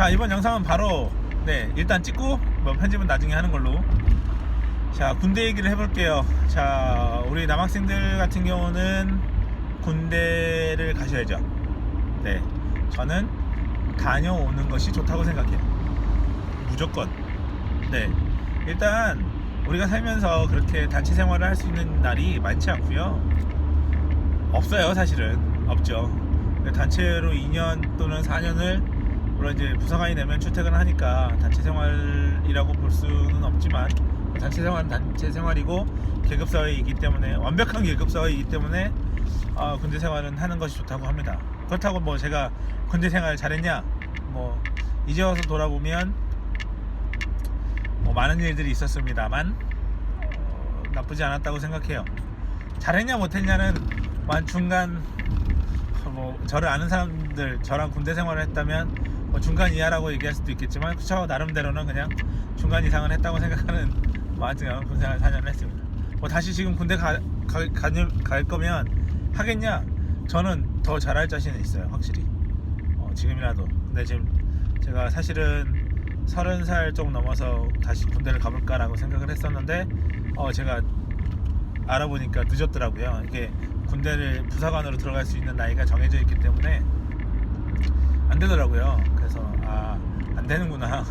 자, 이번 영상은 바로 일단 찍고 뭐 편집은 나중에 하는 걸로. 자, 군대 얘기를 해볼게요. 자, 우리 남학생들 같은 경우는 군대를 가셔야죠. 네, 저는 다녀오는 것이 좋다고 생각해요. 무조건. 네, 일단 우리가 살면서 그렇게 단체 생활을 할 수 있는 날이 많지 않고요. 없어요. 사실은 없죠. 단체로 2년 또는 4년을 물론 이제 부사관이 되면 출퇴근을 하니까 단체 생활이라고 볼 수는 없지만, 단체 생활은 단체 생활이고 계급사회이기 때문에, 완벽한 계급사회이기 때문에 군대 생활은 하는 것이 좋다고 합니다. 그렇다고 뭐 제가 군대 생활 잘했냐, 뭐 이제 와서 돌아보면 뭐 많은 일들이 있었습니다만 나쁘지 않았다고 생각해요. 잘했냐 못했냐는 중간, 뭐 저를 아는 사람들, 저랑 군대 생활을 했다면 뭐 중간 이하라고 얘기할 수도 있겠지만, 그쵸, 나름대로는 그냥 중간 이상은 했다고 생각하는, 하여튼 군대 생활 4년을 했습니다. 뭐 다시 지금 군대 갈 거면 하겠냐? 저는 더 잘할 자신은 있어요, 확실히. 지금이라도. 근데 지금 제가 사실은 30살 좀 넘어서 다시 군대를 가볼까라고 생각을 했었는데, 제가 알아보니까 늦었더라고요. 이게 군대를 부사관으로 들어갈 수 있는 나이가 정해져 있기 때문에 안 되더라고요. 그래서 안 되는구나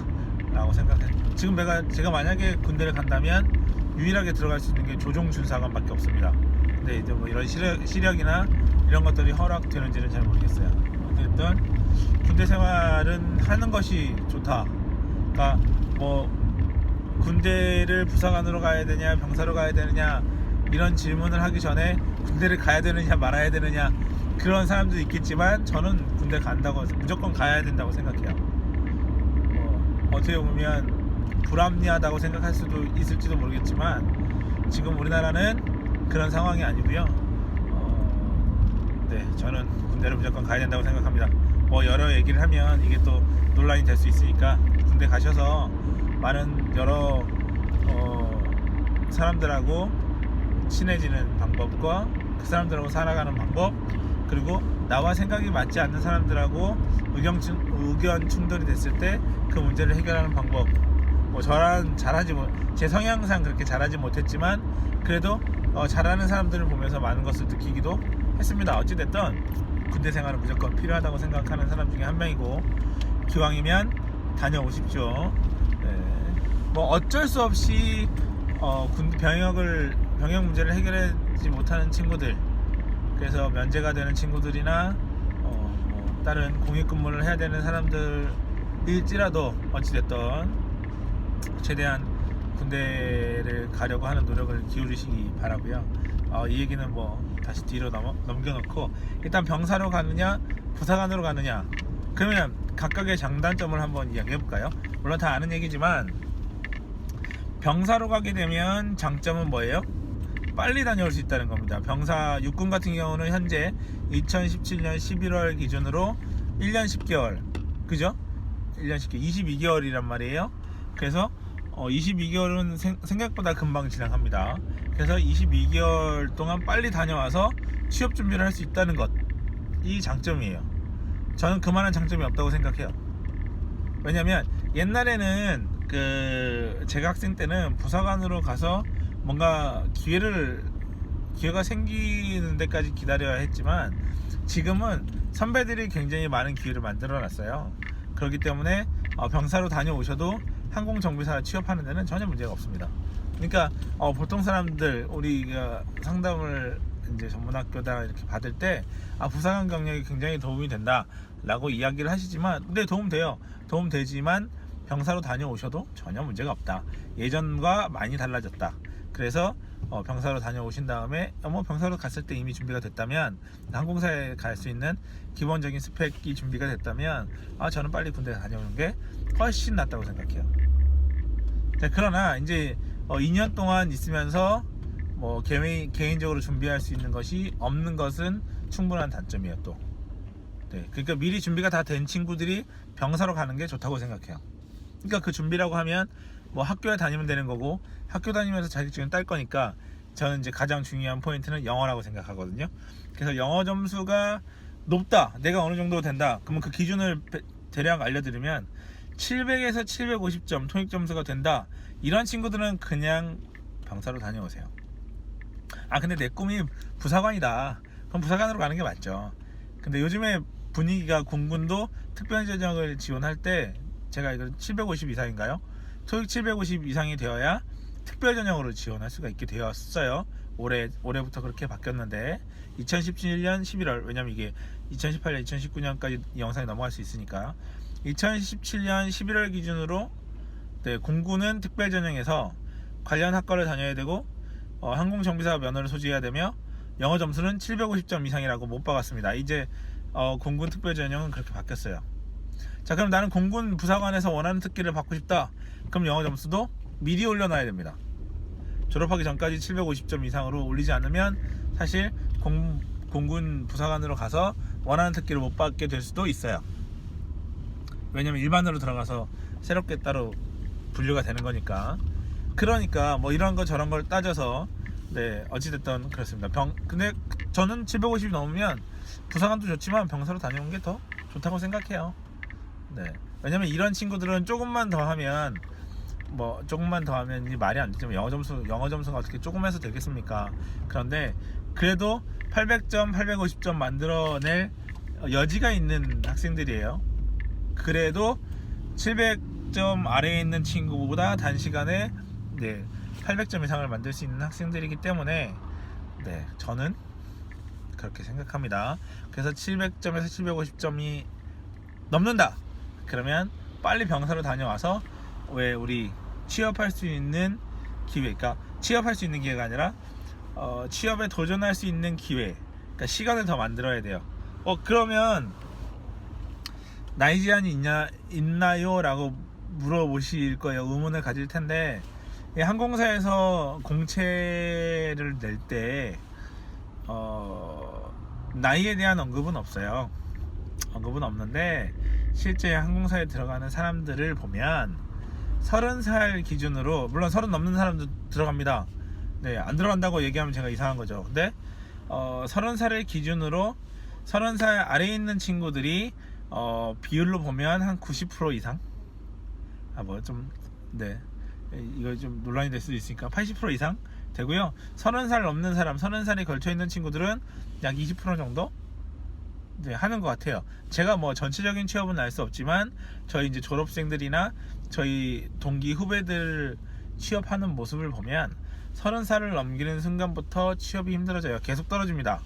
라고 생각했어요. 지금 제가 만약에 군대를 간다면 유일하게 들어갈 수 있는 게 조종준사관밖에 없습니다. 근데 이제 뭐 이런 시력이나 이런 것들이 허락되는지는 잘 모르겠어요. 어쨌든 군대 생활은 하는 것이 좋다. 그러니까 뭐 군대를 부사관으로 가야 되냐 병사로 가야 되느냐 이런 질문을 하기 전에 군대를 가야 되느냐 말아야 되느냐, 그런 사람도 있겠지만 저는 군대 간다고, 무조건 가야 된다고 생각해요. 어떻게 보면 불합리하다고 생각할 수도 있을지도 모르겠지만 지금 우리나라는 그런 상황이 아니고요. 저는 군대를 무조건 가야 된다고 생각합니다. 뭐 여러 얘기를 하면 이게 또 논란이 될 수 있으니까, 군대 가셔서 많은 여러 사람들하고 친해지는 방법과 그 사람들하고 살아가는 방법, 그리고 나와 생각이 맞지 않는 사람들하고 의견 충돌이 됐을 때 그 문제를 해결하는 방법, 뭐 저랑 제 성향상 그렇게 잘하지 못했지만 그래도 잘하는 사람들을 보면서 많은 것을 느끼기도 했습니다. 어찌됐든 군대 생활은 무조건 필요하다고 생각하는 사람 중에 한 명이고, 기왕이면 다녀오십시오. 뭐 어쩔 수 없이 병역 문제를 해결하지 못하는 친구들, 그래서 면제가 되는 친구들이나 뭐 다른 공익근무를 해야 되는 사람들일지라도 어찌됐든 최대한 군대를 가려고 하는 노력을 기울이시기 바라고요. 이 얘기는 뭐 다시 뒤로 넘겨놓고, 일단 병사로 가느냐 부사관으로 가느냐, 그러면 각각의 장단점을 한번 이야기해볼까요? 물론 다 아는 얘기지만, 병사로 가게 되면 장점은 뭐예요? 빨리 다녀올 수 있다는 겁니다. 육군 같은 경우는 현재 2017년 11월 기준으로 1년 10개월, 그죠? 1년 10개월, 22개월이란 말이에요. 그래서 22개월은 생각보다 금방 지나갑니다. 그래서 22개월 동안 빨리 다녀와서 취업 준비를 할 수 있다는 것, 이 장점이에요. 저는 그만한 장점이 없다고 생각해요. 왜냐면 옛날에는 제가 학생 때는 부사관으로 가서 뭔가 기회가 생기는 데까지 기다려야 했지만, 지금은 선배들이 굉장히 많은 기회를 만들어 놨어요. 그렇기 때문에 병사로 다녀오셔도 항공정비사 취업하는 데는 전혀 문제가 없습니다. 그러니까 보통 사람들, 우리가 상담을 이제 전문학교다 이렇게 받을 때 부사관 경력이 굉장히 도움이 된다 라고 이야기를 하시지만, 근데 도움되지만 병사로 다녀오셔도 전혀 문제가 없다. 예전과 많이 달라졌다. 그래서 병사로 다녀오신 다음에 병사로 갔을 때 이미 준비가 됐다면, 항공사에 갈 수 있는 기본적인 스펙이 준비가 됐다면 저는 빨리 군대 다녀오는 게 훨씬 낫다고 생각해요. 그러나 이제 2년 동안 있으면서 뭐 개인적으로 준비할 수 있는 것이 없는 것은 충분한 단점이에요. 또 그러니까 미리 준비가 다 된 친구들이 병사로 가는 게 좋다고 생각해요. 그러니까 그 준비라고 하면 뭐 학교에 다니면 되는 거고, 학교 다니면서 자격증을 딸 거니까, 저는 이제 가장 중요한 포인트는 영어라고 생각하거든요. 그래서 영어 점수가 높다, 내가 어느 정도 된다, 그러면 그 기준을 대략 알려드리면 700에서 750점 토익 점수가 된다. 이런 친구들은 그냥 병사로 다녀오세요. 아 근데 내 꿈이 부사관이다. 그럼 부사관으로 가는 게 맞죠. 근데 요즘에 분위기가 공군도 특별전형을 지원할 때 제가 이거 750 이상인가요? 토익 750 이상이 되어야 특별전형으로 지원할 수가 있게 되었어요. 올해부터 그렇게 바뀌었는데 2017년 11월 왜냐면 이게 2018년 2019년까지 이 영상이 넘어갈 수 있으니까 2017년 11월 기준으로 네, 공군은 특별전형에서 관련 학과를 다녀야 되고 항공정비사 면허를 소지해야 되며 영어 점수는 750점 이상이라고 못 박았습니다. 이제 공군 특별전형은 그렇게 바뀌었어요. 자 그럼 나는 공군 부사관에서 원하는 특기를 받고 싶다. 그럼 영어 점수도 미리 올려놔야 됩니다. 졸업하기 전까지 750점 이상으로 올리지 않으면 사실 공군 부사관으로 가서 원하는 특기를 못 받게 될 수도 있어요. 왜냐면 일반으로 들어가서 새롭게 따로 분류가 되는 거니까. 그러니까 뭐 이런 거 저런 걸 따져서 네 어찌됐든 그렇습니다. 근데 저는 750이 넘으면 부사관도 좋지만 병사로 다녀온 게 더 좋다고 생각해요. 네 왜냐면 이런 친구들은 조금만 더 하면 이 말이 안 되지만 영어 점수가 어떻게 조금 해서 되겠습니까? 그런데 그래도 800점, 850점 만들어낼 여지가 있는 학생들이에요. 그래도 700점 아래에 있는 친구보다 단시간에 800점 이상을 만들 수 있는 학생들이기 때문에 저는 그렇게 생각합니다. 그래서 700점에서 750점이 넘는다. 그러면 빨리 병사로 다녀와서 왜 우리 취업할 수 있는 기회, 그러니까 취업할 수 있는 기회가 아니라 취업에 도전할 수 있는 기회, 그러니까 시간을 더 만들어야 돼요. 그러면 나이 제한이 있나요? 라고 물어보실 거예요. 의문을 가질 텐데 항공사에서 공채를 낼 때 나이에 대한 언급은 없어요. 언급은 없는데 실제 항공사에 들어가는 사람들을 보면 30살 기준으로, 물론 30 넘는 사람도 들어갑니다. 안 들어간다고 얘기하면 제가 이상한 거죠. 근데 30살을 기준으로 30살 아래에 있는 친구들이 비율로 보면 한 90% 이상? 이거 좀 논란이 될 수도 있으니까 80% 이상 되고요. 30살 넘는 사람, 30살이 걸쳐 있는 친구들은 약 20% 정도 하는 것 같아요. 제가 전체적인 취업은 알 수 없지만 저희 이제 졸업생들이나 저희 동기 후배들 취업하는 모습을 보면 30살을 넘기는 순간부터 취업이 힘들어져요. 계속 떨어집니다.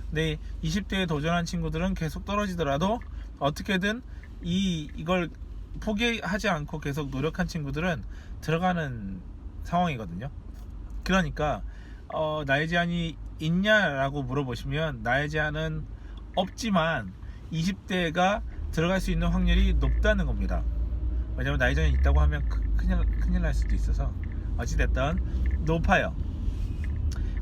근데 20대에 도전한 친구들은 계속 떨어지더라도 어떻게든 이걸 포기하지 않고 계속 노력한 친구들은 들어가는 상황이거든요. 그러니까 나이 제한이 있냐라고 물어보시면 나이 제한은 없지만 20대가 들어갈 수 있는 확률이 높다는 겁니다. 왜냐면 나이 제한이 있다고 하면 큰일 날 수도 있어서 어찌됐든 높아요.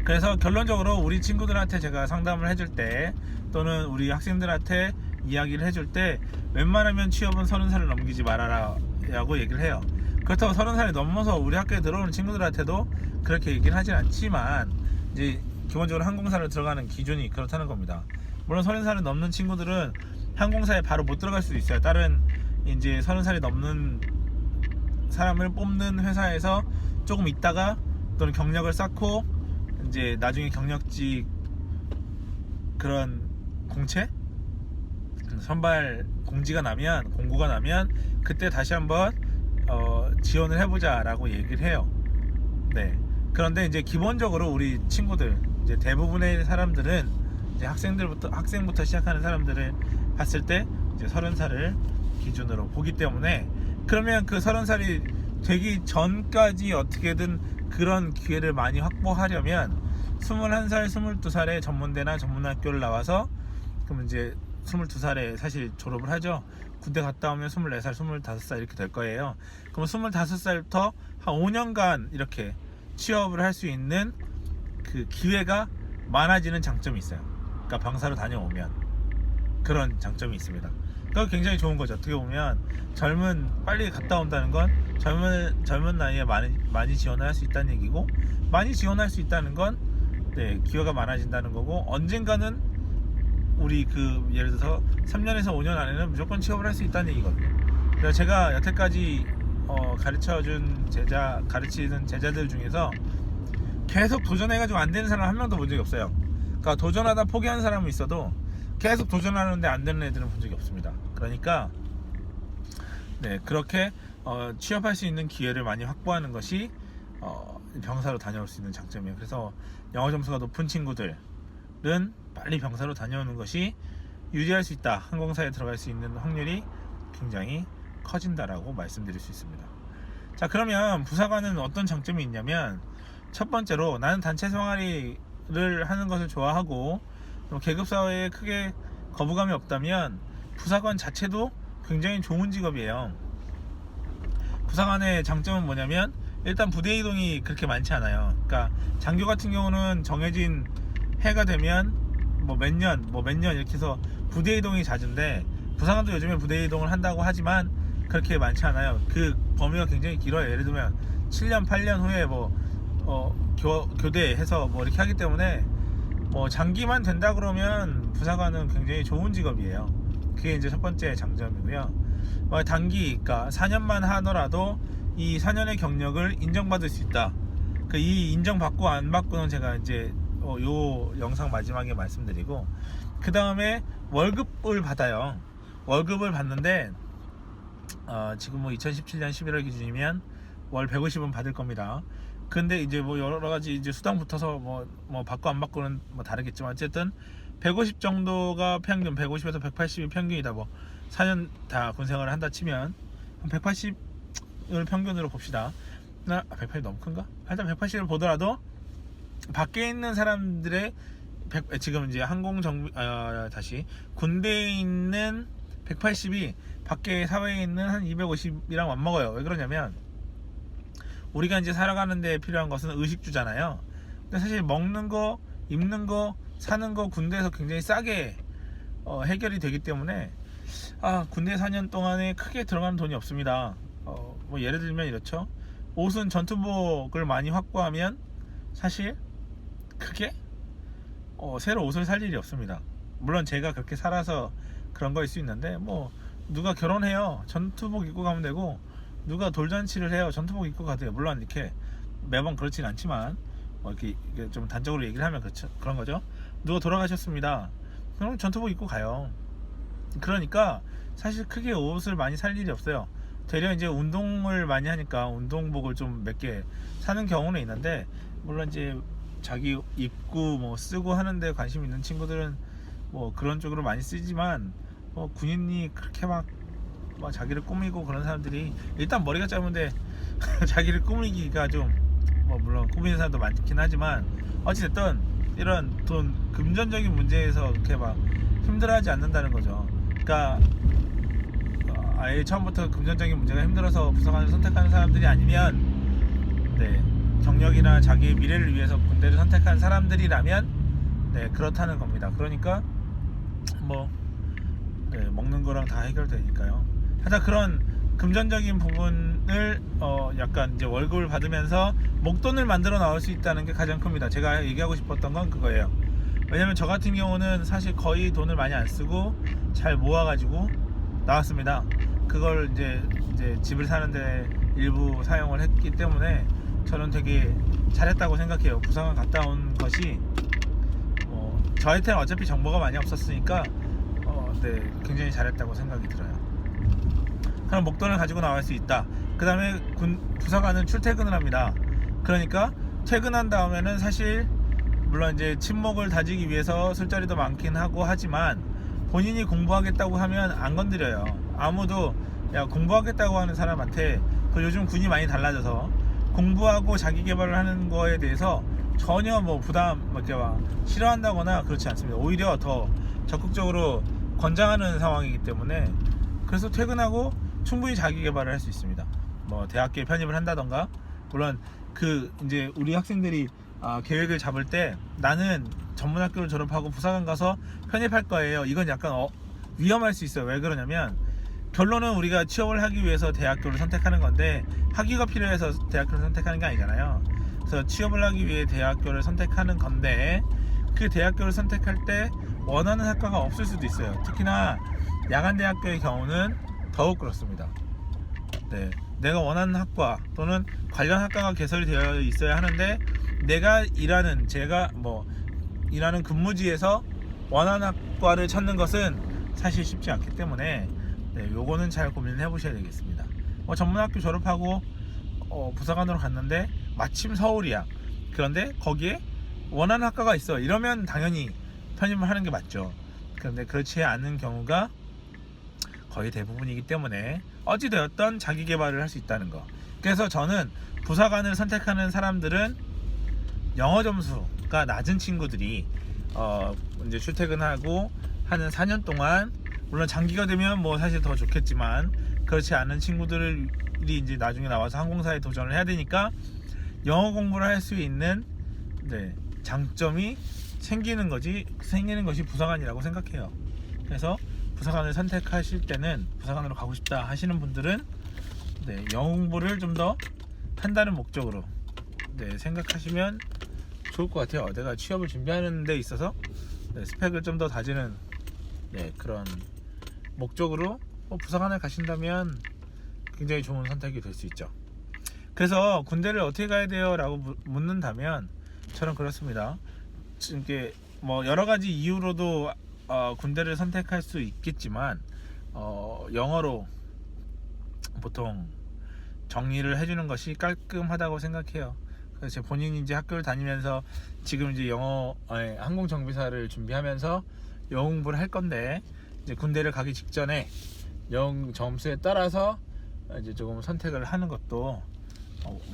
그래서 결론적으로 우리 친구들한테 제가 상담을 해줄 때 또는 우리 학생들한테 이야기를 해줄 때 웬만하면 취업은 30살을 넘기지 말아라 라고 얘기를 해요. 그렇다고 30살이 넘어서 우리 학교에 들어오는 친구들한테도 그렇게 얘기를 하진 않지만 이제 기본적으로 항공사를 들어가는 기준이 그렇다는 겁니다. 물론 30살이 넘는 친구들은 항공사에 바로 못 들어갈 수도 있어요. 다른 이제 30살이 넘는 사람을 뽑는 회사에서 조금 있다가 또는 경력을 쌓고 이제 나중에 경력직 그런 공채? 선발 공고가 나면 그때 다시 한번 지원을 해보자 라고 얘기를 해요. 그런데 이제 기본적으로 우리 친구들 이제 대부분의 사람들은 이제 학생부터 시작하는 사람들을 봤을 때 이제 30살을 기준으로 보기 때문에 그러면 그 30살이 되기 전까지 어떻게든 그런 기회를 많이 확보하려면 21살, 22살에 전문대나 전문학교를 나와서 그럼 이제 22살에 사실 졸업을 하죠. 군대 갔다 오면 24살, 25살 이렇게 될 거예요. 그럼 25살부터 한 5년간 이렇게 취업을 할 수 있는 그 기회가 많아지는 장점이 있어요. 그러니까 병사로 다녀오면 그런 장점이 있습니다. 그거 굉장히 좋은 거죠. 어떻게 보면 빨리 갔다 온다는 건 젊은 나이에 많이 지원을 할 수 있다는 얘기고, 많이 지원할 수 있다는 건 기회가 많아진다는 거고, 언젠가는 우리 그 예를 들어서 3년에서 5년 안에는 무조건 취업을 할 수 있다는 얘기거든요. 그래서 제가 여태까지 가르치는 제자들 중에서 계속 도전해가지고 안 되는 사람 한 명도 본 적이 없어요. 그러니까 도전하다 포기한 사람은 있어도 계속 도전하는데 안 되는 애들은 본 적이 없습니다. 그러니까 네, 그렇게 취업할 수 있는 기회를 많이 확보하는 것이 병사로 다녀올 수 있는 장점이에요. 그래서 영어 점수가 높은 친구들은 빨리 병사로 다녀오는 것이 유리할 수 있다. 항공사에 들어갈 수 있는 확률이 굉장히 커진다라고 말씀드릴 수 있습니다. 자, 그러면 부사관은 어떤 장점이 있냐면, 첫 번째로 나는 단체 생활을 하는 것을 좋아하고 계급사회에 크게 거부감이 없다면 부사관 자체도 굉장히 좋은 직업이에요. 부사관의 장점은 뭐냐면, 일단 부대 이동이 그렇게 많지 않아요. 그러니까 장교 같은 경우는 정해진 해가 되면 몇 년 이렇게 해서 부대 이동이 낮은데, 부사관도 요즘에 부대 이동을 한다고 하지만 그렇게 많지 않아요. 그 범위가 굉장히 길어요. 예를 들면 7년 8년 후에 교대해서 이렇게 하기 때문에 장기만 된다 그러면 부사관은 굉장히 좋은 직업이에요. 그게 이제 첫 번째 장점이고요. 단기, 그러니까 4년만 하더라도 이 4년의 경력을 인정받을 수 있다. 이 인정받고 안 받고는 제가 이제 요 영상 마지막에 말씀드리고, 그 다음에 월급을 받아요. 월급을 받는데 지금 2017년 11월 기준이면 월 150은 받을 겁니다. 근데 이제 여러 가지 이제 수당 붙어서 받고 안 받고는 다르겠지만, 어쨌든 150 정도가 평균, 150에서 180이 평균이다. 4년 다 군생활을 한다 치면 한 180을 평균으로 봅시다. 180이 너무 큰가? 하여튼 180을 보더라도 밖에 있는 사람들의 지금 이제 군대에 있는 180이 밖에 사회에 있는 한 250이랑 맞먹어요. 왜 그러냐면, 우리가 이제 살아가는 데 필요한 것은 의식주잖아요. 근데 사실 먹는 거, 입는 거, 사는 거 군대에서 굉장히 싸게 해결이 되기 때문에 군대 4년 동안에 크게 들어가는 돈이 없습니다. 예를 들면 이렇죠. 옷은 전투복을 많이 확보하면 사실 크게 새로 옷을 살 일이 없습니다. 물론 제가 그렇게 살아서 그런 거일 수 있는데, 누가 결혼해요, 전투복 입고 가면 되고, 누가 돌잔치를 해요, 전투복 입고 가도 돼요. 물론 이렇게 매번 그렇진 않지만 이렇게 좀 단적으로 얘기를 하면 그런 거죠. 누가 돌아가셨습니다, 그럼 전투복 입고 가요. 그러니까 사실 크게 옷을 많이 살 일이 없어요. 되려 이제 운동을 많이 하니까 운동복을 좀 몇 개 사는 경우는 있는데, 물론 이제 자기 입고 쓰고 하는데 관심 있는 친구들은 그런 쪽으로 많이 쓰지만, 군인이 그렇게 자기를 꾸미고 그런 사람들이, 일단 머리가 짧은데 자기를 꾸미기가 좀 물론 꾸미는 사람도 많긴 하지만, 어찌됐든 이런 금전적인 문제에서 그렇게 힘들어하지 않는다는 거죠. 그러니까 아예 처음부터 금전적인 문제가 힘들어서 부사관을 선택하는 사람들이 아니면, 경력이나 자기의 미래를 위해서 군대를 선택한 사람들이라면 그렇다는 겁니다. 그러니까 먹는 거랑 다 해결되니까요. 하여튼 그런 금전적인 부분을 약간 이제 월급을 받으면서 목돈을 만들어 나올 수 있다는 게 가장 큽니다. 제가 얘기하고 싶었던 건 그거예요. 왜냐면 저 같은 경우는 사실 거의 돈을 많이 안 쓰고 잘 모아가지고 나왔습니다. 그걸 이제 집을 사는데 일부 사용을 했기 때문에 저는 되게 잘했다고 생각해요. 부사관 갔다 온 것이 저한테는 어차피 정보가 많이 없었으니까 굉장히 잘했다고 생각이 들어요. 그럼 목돈을 가지고 나갈 수 있다. 그 다음에 부사관은 출퇴근을 합니다. 그러니까 퇴근한 다음에는 사실 물론 이제 친목을 다지기 위해서 술자리도 많긴 하고 하지만, 본인이 공부하겠다고 하면 안 건드려요. 아무도 공부하겠다고 하는 사람한테, 요즘 군이 많이 달라져서 공부하고 자기 개발을 하는 거에 대해서 전혀 부담 싫어한다거나 그렇지 않습니다. 오히려 더 적극적으로 권장하는 상황이기 때문에, 그래서 퇴근하고 충분히 자기 개발을 할 수 있습니다. 대학교에 편입을 한다던가, 물론 이제 우리 학생들이 계획을 잡을 때 나는 전문학교를 졸업하고 부사관 가서 편입할 거예요, 이건 약간 위험할 수 있어요. 왜 그러냐면, 결론은 우리가 취업을 하기 위해서 대학교를 선택하는 건데 학위가 필요해서 대학교를 선택하는 게 아니잖아요. 그래서 취업을 하기 위해 대학교를 선택하는 건데, 그 대학교를 선택할 때 원하는 학과가 없을 수도 있어요. 특히나 야간대학교의 경우는 더욱 그렇습니다. 네, 내가 원하는 학과 또는 관련 학과가 개설이 되어 있어야 하는데 내가 제가 일하는 근무지에서 원하는 학과를 찾는 것은 사실 쉽지 않기 때문에 요거는 잘 고민을 해보셔야 되겠습니다. 전문학교 졸업하고 부사관으로 갔는데 마침 서울이야. 그런데 거기에 원하는 학과가 있어. 이러면 당연히 편입을 하는 게 맞죠. 그런데 그렇지 않은 경우가 거의 대부분이기 때문에 어찌되었던 자기 개발을 할 수 있다는 거. 그래서 저는 부사관을 선택하는 사람들은 영어 점수가 낮은 친구들이 이제 출퇴근하고 하는 4년 동안, 물론 장기가 되면 사실 더 좋겠지만 그렇지 않은 친구들이 이제 나중에 나와서 항공사에 도전을 해야 되니까 영어 공부를 할 수 있는 장점이 생기는 것이 부사관이라고 생각해요. 그래서 부사관을 선택하실 때는, 부사관으로 가고 싶다 하시는 분들은 영어 공부를 좀 더 한다는 목적으로 생각하시면 좋을 것 같아요. 내가 취업을 준비하는 데 있어서 스펙을 좀 더 다지는 그런 목적으로 부사관을 가신다면 굉장히 좋은 선택이 될 수 있죠. 그래서 군대를 어떻게 가야 돼요? 라고 묻는다면 저는 그렇습니다. 이게 여러 가지 이유로도 군대를 선택할 수 있겠지만 영어로 보통 정리를 해주는 것이 깔끔하다고 생각해요. 그래서 제 본인이 이제 학교를 다니면서 지금 이제 항공정비사를 준비하면서 영어 공부를 할 건데, 이제 군대를 가기 직전에 영어 점수에 따라서 이제 조금 선택을 하는 것도,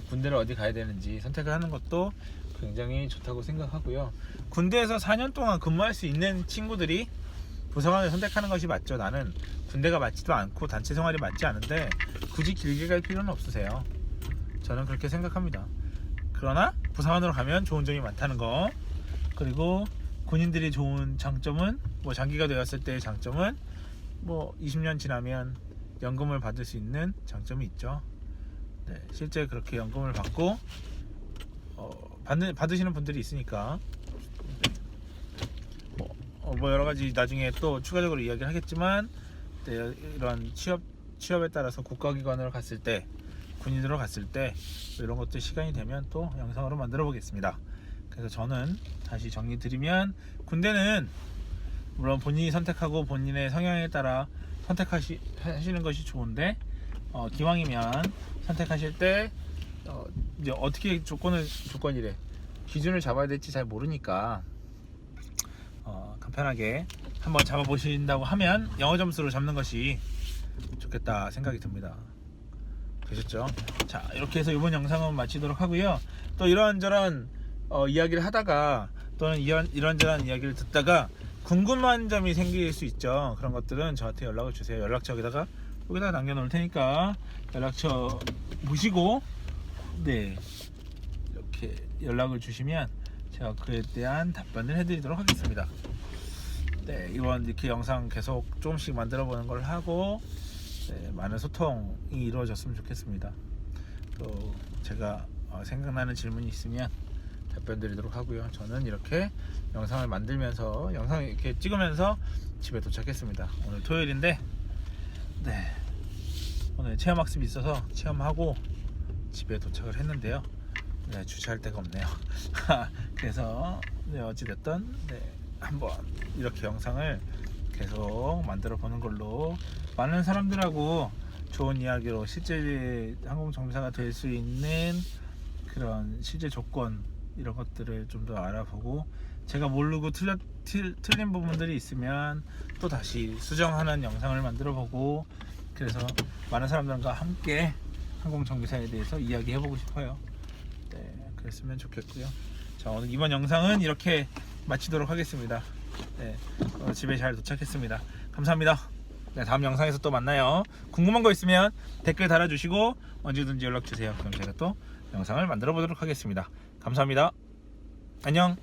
군대를 어디 가야 되는지 선택을 하는 것도 굉장히 좋다고 생각하고요. 군대에서 4년 동안 근무할 수 있는 친구들이 부사관을 선택하는 것이 맞죠. 나는 군대가 맞지도 않고 단체 생활이 맞지 않은데 굳이 길게 갈 필요는 없으세요. 저는 그렇게 생각합니다. 그러나 부사관으로 가면 좋은 점이 많다는 거, 그리고 군인들이 좋은 장점은 장기가 되었을 때의 장점은 20년 지나면 연금을 받을 수 있는 장점이 있죠. 실제 그렇게 연금을 받고 받으시는 분들이 있으니까 여러 가지 나중에 또 추가적으로 이야기를 하겠지만, 이런 취업에 따라서 국가기관으로 갔을 때, 군인으로 갔을 때 이런 것들 시간이 되면 또 영상으로 만들어 보겠습니다. 그래서 저는 다시 정리 드리면, 군대는 물론 본인이 선택하고 본인의 성향에 따라 선택하시는 것이 좋은데, 기왕이면 선택하실 때 이제 어떻게 조건이래 기준을 잡아야 될지 잘 모르니까 간편하게 한번 잡아보신다고 하면 영어 점수로 잡는 것이 좋겠다 생각이 듭니다. 되셨죠? 자, 이렇게 해서 이번 영상은 마치도록 하고요. 또 이런저런 이야기를 하다가, 또는 이런저런 이야기를 듣다가 궁금한 점이 생길 수 있죠. 그런 것들은 저한테 연락을 주세요. 연락처 여기다가 남겨놓을 테니까 연락처 보시고 이렇게 연락을 주시면 제가 그에 대한 답변을 해드리도록 하겠습니다. 이번 이렇게 영상 계속 조금씩 만들어 보는 걸 하고 많은 소통이 이루어졌으면 좋겠습니다. 또 제가 생각나는 질문이 있으면 답변 드리도록 하고요. 저는 이렇게 영상을 만들면서, 영상 이렇게 찍으면서 집에 도착했습니다. 오늘 토요일인데 오늘 체험학습이 있어서 체험하고 집에 도착을 했는데요. 주차할 데가 없네요. 그래서 어찌됐든 한번 이렇게 영상을 계속 만들어 보는 걸로, 많은 사람들하고 좋은 이야기로 실제 항공정비사가 될 수 있는 그런 실제 조건, 이런 것들을 좀 더 알아보고, 제가 모르고 틀린 부분들이 있으면 또 다시 수정하는 영상을 만들어 보고, 그래서 많은 사람들과 함께 항공정비사에 대해서 이야기해 보고 싶어요. 그랬으면 좋겠고요. 자, 오늘 이번 영상은 이렇게 마치도록 하겠습니다. 집에 잘 도착했습니다. 감사합니다. 다음 영상에서 또 만나요. 궁금한 거 있으면 댓글 달아주시고 언제든지 연락 주세요. 그럼 제가 또 영상을 만들어 보도록 하겠습니다. 감사합니다. 안녕.